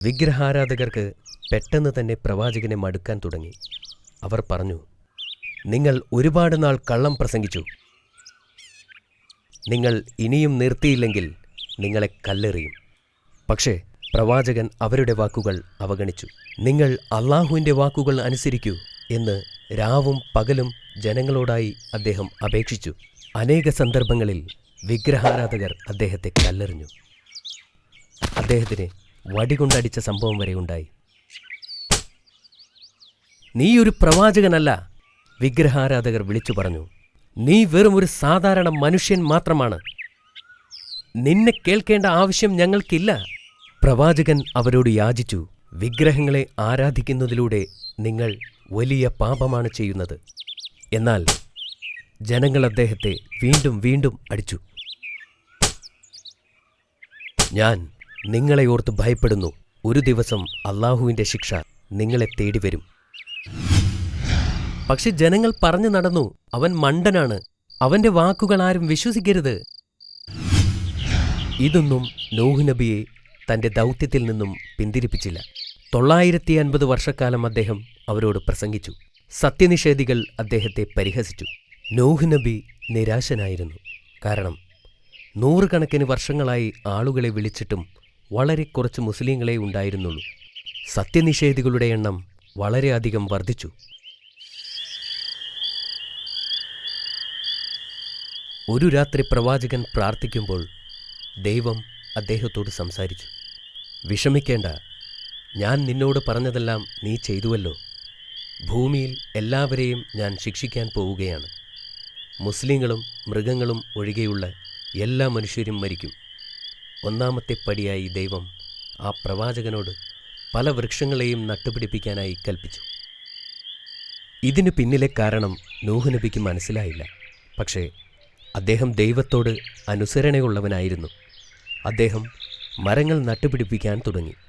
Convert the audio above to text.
വിഗ്രഹാരാധകർക്ക് പെട്ടെന്ന് തന്നെ പ്രവാചകനെ മടുക്കാൻ തുടങ്ങി. അവർ പറഞ്ഞു, നിങ്ങൾ ഒരുപാട് നാൾ കള്ളം പ്രസംഗിച്ചു. നിങ്ങൾ ഇനിയും നിർത്തിയില്ലെങ്കിൽ നിങ്ങളെ കല്ലെറിയും. പക്ഷേ പ്രവാചകൻ അവരുടെ വാക്കുകൾ അവഗണിച്ചു. നിങ്ങൾ അള്ളാഹുവിൻ്റെ വാക്കുകൾ അനുസരിക്കൂ എന്ന് രാവും പകലും ജനങ്ങളോടായി അദ്ദേഹം അപേക്ഷിച്ചു. അനേക സന്ദർഭങ്ങളിൽ വിഗ്രഹാരാധകർ അദ്ദേഹത്തെ കല്ലെറിഞ്ഞു. അദ്ദേഹത്തിനെ വടികൊണ്ടടിച്ച സംഭവം വരെ ഉണ്ടായി. നീയൊരു പ്രവാചകനല്ല, വിഗ്രഹാരാധകർ വിളിച്ചു പറഞ്ഞു. നീ വെറും ഒരു സാധാരണ മനുഷ്യൻ മാത്രമാണ്. നിന്നെ കേൾക്കേണ്ട ആവശ്യം ഞങ്ങൾക്കില്ല. പ്രവാചകൻ അവരോട് യാചിച്ചു, വിഗ്രഹങ്ങളെ ആരാധിക്കുന്നതിലൂടെ നിങ്ങൾ വലിയ പാപമാണ് ചെയ്യുന്നത്. എന്നാൽ ജനങ്ങൾ അദ്ദേഹത്തെ വീണ്ടും വീണ്ടും അടിച്ചു. ഞാൻ നിങ്ങളെ ഓർത്ത് ഭയപ്പെടുന്നു. ഒരു ദിവസം അള്ളാഹുവിൻ്റെ ശിക്ഷ നിങ്ങളെ തേടി വരും. പക്ഷെ ജനങ്ങൾ പറഞ്ഞു നടന്നു, അവൻ മണ്ടനാണ്, അവന്റെ വാക്കുകൾ ആരും വിശ്വസിക്കരുത്. ഇതൊന്നും നൂഹ് നബിയെ തന്റെ ദൗത്യത്തിൽ നിന്നും പിന്തിരിപ്പിച്ചില്ല. 950 വർഷക്കാലം അദ്ദേഹം അവരോട് പ്രസംഗിച്ചു. സത്യനിഷേധികൾ അദ്ദേഹത്തെ പരിഹസിച്ചു. നൂഹ് നബി നിരാശനായിരുന്നു. കാരണം 100 കണക്കിന് വർഷങ്ങളായി ആളുകളെ വിളിച്ചിട്ടും വളരെ കുറച്ച് മുസ്ലിങ്ങളെ ഉണ്ടായിരുന്നുള്ളൂ. സത്യനിഷേധികളുടെ എണ്ണം വളരെയധികം വർദ്ധിച്ചു. ഒരു രാത്രി പ്രവാചകൻ പ്രാർത്ഥിക്കുമ്പോൾ ദൈവം അദ്ദേഹത്തോട് സംസാരിച്ചു. വിഷമിക്കേണ്ട, ഞാൻ നിന്നോട് പറഞ്ഞതെല്ലാം നീ ചെയ്തുവല്ലോ. ഭൂമിയിൽ എല്ലാവരെയും ഞാൻ ശിക്ഷിക്കാൻ പോവുകയാണ്. മുസ്ലിങ്ങളും മൃഗങ്ങളും ഒഴികെയുള്ള എല്ലാ മനുഷ്യരും മരിക്കും. ഒന്നാമത്തെ പടിയായി ദൈവം ആ പ്രവാചകനോട് പല വൃക്ഷങ്ങളെയും നട്ടുപിടിപ്പിക്കാനായി കൽപ്പിച്ചു. ഇതിനു പിന്നിലെ കാരണം നൂഹ് നബിക്ക് മനസ്സിലായില്ല. പക്ഷേ അദ്ദേഹം ദൈവത്തോട് അനുസരണയുള്ളവനായിരുന്നു. അദ്ദേഹം മരങ്ങൾ നട്ടുപിടിപ്പിക്കാൻ തുടങ്ങി.